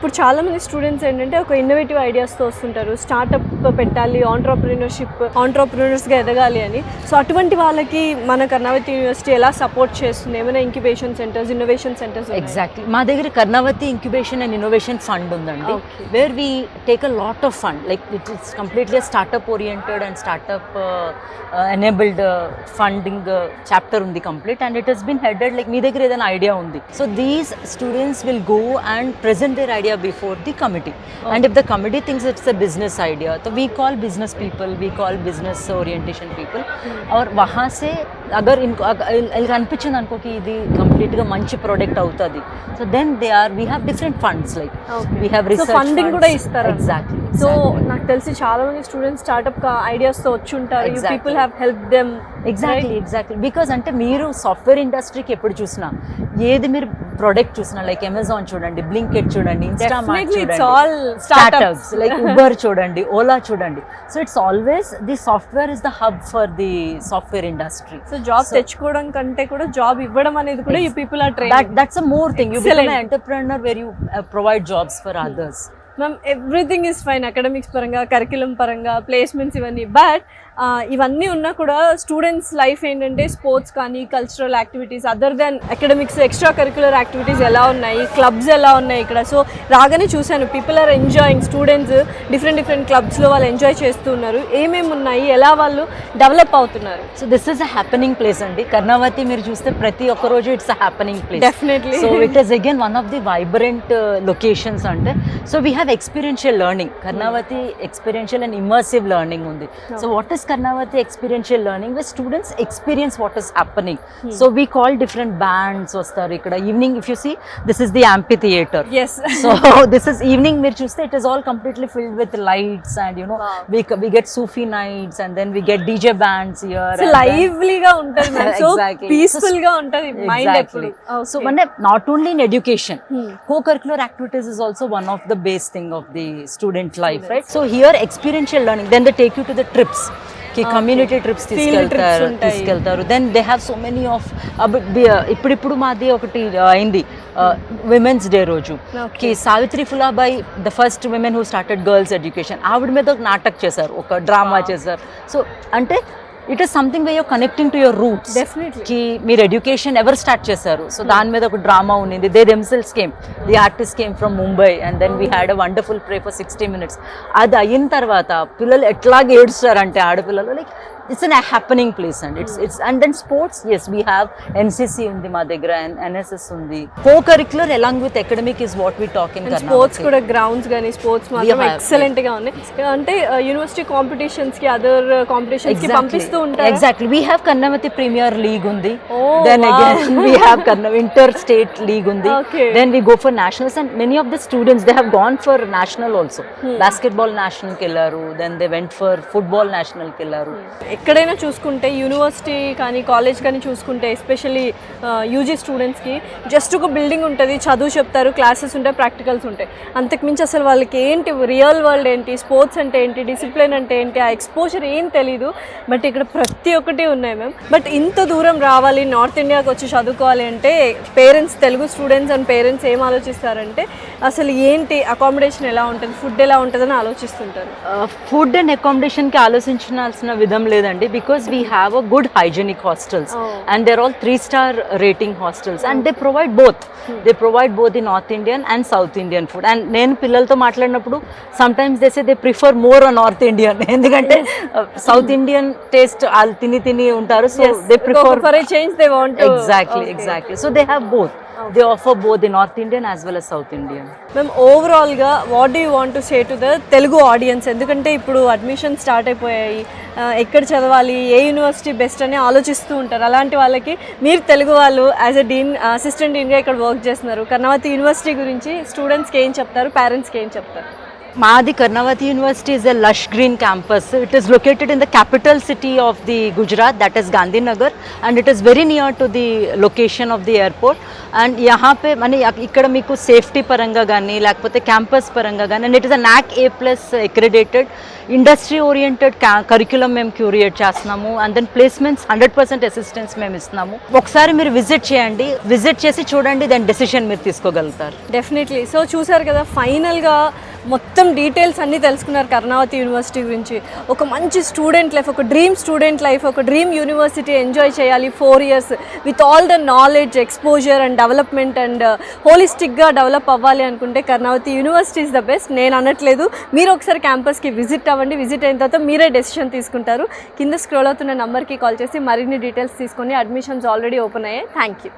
ఇప్పుడు చాలామంది స్టూడెంట్స్ ఏంటంటే ఒక ఇన్నోవేటివ్ ఐడియాస్తో వస్తుంటారు, స్టార్టప్ పెట్టాలి, ఆంట్రప్రినర్స్గా ఎదగాలి అని. సో అటువంటి వాళ్ళకి మన కర్ణావతి యూనివర్సిటీ ఎలా సపోర్ట్ చేస్తుంది? ఏమైనా incubation centres, innovation centres? Exactly, మా దగ్గర Karnavati incubation and innovation fund ఉందండి, where we take a lot of fund, like it is completely startup oriented and startup enabled funding chapter ఉంది complete, and it has been headed like మీ దగ్గర ఏదైనా idea ఉంది. So these students will go and present their idea before the committee. And if the committee thinks it's a business idea, so we call business people, we call business orientation people. और वहाँ से अगर इनको अनिपिंचिंది అనుకో कि ఇది complete గా మంచి ప్రొడక్ట్ అవుతది, so then we have different funds, like we have research funding కూడా ఇస్తారు. Exactly. సో నాకు తెలిసి చాలా మంది స్టూడెంట్స్ స్టార్టప్ ఐడియాస్ తో వచ్చి ఉంటారు. You people have helped them. Exactly. Because అంటే మీరు సాఫ్ట్వేర్ ఇండస్ట్రీకి ఎప్పుడు చూసినా ఏది మీరు ప్రొడక్ట్ చూసినా, లైక్ అమెజాన్ చూడండి, బ్లింకిట్ చూడండి, ఇన్స్టామార్ట్ చూడండి, స్టార్టప్స్ లైక్ ఉబర్ చూడండి, ఓలా చూడండి. So it's always the software is the hub for the software industry. So job తెచ్చుకోవడం కంటే కూడా జాబ్ ఇవ్వడం అనేది కూడా you people are training. That's a more thing. You become an entrepreneur where you provide jobs for others. Ma'am, everything is fine academics పరంగా, curriculum పరంగా, placements ఇవన్నీ. But ఇవన్నీ ఉన్నా కూడా స్టూడెంట్స్ లైఫ్ ఏంటంటే స్పోర్ట్స్ కానీ, cultural activities other than academics, extra curricular activities ఎలా ఉన్నాయి, క్లబ్స్ ఎలా ఉన్నాయి ఇక్కడ. సో రాగానే చూశాను, people are enjoying, students different క్లబ్స్లో వాళ్ళు ఎంజాయ్ చేస్తూ ఉన్నారు. ఏమేమి ఉన్నాయి, ఎలా వాళ్ళు డెవలప్ అవుతున్నారు? So this is a happening place అండి. కర్ణావతి మీరు చూస్తే ప్రతి ఒక్క రోజు it's a happening place. Definitely. So it is again one of the vibrant locations. అంటే so we have experiential learning. Karnavati experiential and immersive learning ఉంది. So what is Karnavati experiential learning, where students experience what is happening. So we call different bands vastaru ikkada. Evening, if you see, this is the amphitheater. Yes. So this is evening meer chuste, it is all completely filled with lights, and you know, we get Sufi nights, and then we get DJ bands here. So lively ga untadi man. So peaceful ga untadi mind eppudu. So not only in education, co-curricular activities is also one of the base thing of the student life, right? So here experiential learning, then they take you to the trips. Community trips తీసుకెళ్తారు. Then they have so many of. ఇప్పుడు మాది ఒకటి అయింది women's day రోజు, Savitri Phulabai, the first women who started girls education, ఆవిడ మీద ఒక నాటక్ చేశారు, ఒక డ్రామా చేశారు. సో అంటే it is something way your connecting to your roots. కి మీరు ఎడ్యుకేషన్ ఎవరు స్టార్ట్ చేశారు, సో దాని మీద ఒక డ్రామా ఉన్నింది. They themselves came, the artist came from Mumbai, and then we had a wonderful pray for 60 minutes. అది అయిన తర్వాత పిల్లలు ఎట్లాగే ఏడుస్తారంటే ఆడపిల్లలు, like it's a happening place, and it's and then sports, yes, we have NCC undi ma dagra and NSS undi. Co-curricular along with academic is what we talk in Karnataka. Sports kuda grounds gaani sports matram excellent ga unnai. Ante university competitions ki, other competitions ki pampistu untaru. Exactly, we have Karnataka Premier League undi. Then again we have Karnataka Inter-State League undi. Then we go for nationals, and many of the students, they have gone for national also. Basketball national kellaru, then they went for football national kellaru. ఎక్కడైనా చూసుకుంటే university కానీ college కానీ చూసుకుంటే especially UG స్టూడెంట్స్కి just ఒక building ఉంటుంది, చదువు చెప్తారు, క్లాసెస్ ఉంటాయి, ప్రాక్టికల్స్ ఉంటాయి. అంతకుమించి అసలు వాళ్ళకి ఏంటి రియల్ వరల్డ్ ఏంటి, స్పోర్ట్స్ అంటే ఏంటి, డిసిప్లిన్ అంటే ఏంటి, ఆ ఎక్స్పోజర్ ఏం తెలీదు. బట్ ఇక్కడ ప్రతి ఒక్కటి ఉన్నాయి మ్యామ్. బట్ ఇంత దూరం రావాలి, నార్త్ ఇండియాకి వచ్చి చదువుకోవాలి అంటే parents, Telugu students and parents ఏం ఆలోచిస్తారంటే అసలు ఏంటి అకామిడేషన్ ఎలా ఉంటుంది, ఫుడ్ ఎలా ఉంటుందని ఆలోచిస్తుంటారు. ఫుడ్ అండ్ అకామిడేషన్కి ఆలోచించాల్సిన విధం లేదండి, because we have a good hygienic hostels, and they're all 3-star rating hostels, and they provide both. They provide both the North Indian and South Indian food. And నేను పిల్లలతో మాట్లాడినప్పుడు sometimes they say they prefer more a North Indian, ఎందుకంటే South Indian taste వాళ్ళు తిని ఉంటారు, so they prefer for a change they want to. Exactly. So they have both. They offer both the North Indian as well as South Indian. Ma'am, overall ga what do you want to say to the Telugu audience? ఎందుకంటే ఇప్పుడు admission start అయిపోయాయి, ఎక్కడ చదవాలి, ఏ university best అని ఆలోచిస్తూ ఉంటారు. అలాంటి వాళ్ళకి మీరు తెలుగు వాళ్ళు యాజ్ ఎ డీన్, అసిస్టెంట్ డీన్గా ఇక్కడ వర్క్ చేస్తున్నారు, కర్ణావతి యూనివర్సిటీ గురించి స్టూడెంట్స్కి ఏం చెప్తారు, పేరెంట్స్కి ఏం చెప్తారు? Mahadi Karnavati University is a lush green campus. It is located in the capital city of the Gujarat, that is Gandhinagar, and it is very near to the location of the airport. And यहाँ पे माने ఇక్కడ మీకు safety పరంగా కానీ లేకపోతే campus పరంగా కానీ, and it is a NAC A+ accredited industry oriented curriculum మేము క్యూరియేట్ చేస్తున్నాము. అండ్ దెన్ ప్లేస్మెంట్స్ 100% అసిస్టెన్స్ మేము ఇస్తున్నాము. ఒకసారి మీరు విజిట్ చేయండి, విజిట్ చేసి చూడండి, దెన్ డెసిషన్ మీరు తీసుకోగలుగుతారు. డెఫినెట్లీ. సో చూసారు కదా, ఫైనల్గా మొత్తం డీటెయిల్స్ అన్నీ తెలుసుకున్నారు కర్ణావతి యూనివర్సిటీ గురించి. ఒక మంచి స్టూడెంట్ లైఫ్, ఒక డ్రీమ్ స్టూడెంట్ లైఫ్, ఒక డ్రీమ్ యూనివర్సిటీ ఎంజాయ్ చేయాలి 4 years with all the knowledge, exposure and development and హోలిస్టిక్గా డెవలప్ అవ్వాలి అనుకుంటే Karnavati university is the best. నేను అనట్లేదు, మీరు ఒకసారి క్యాంపస్కి విజిట్ అవ్వండి. విజిట్ అయిన తర్వాత మీరే డెసిషన్ తీసుకుంటారు. కింద స్క్రోల్ అవుతున్న నెంబర్కి కాల్ చేసి మరిన్ని డీటెయిల్స్ తీసుకొని అడ్మిషన్స్ ఆల్రెడీ ఓపెన్ అయ్యాయి. Thank you.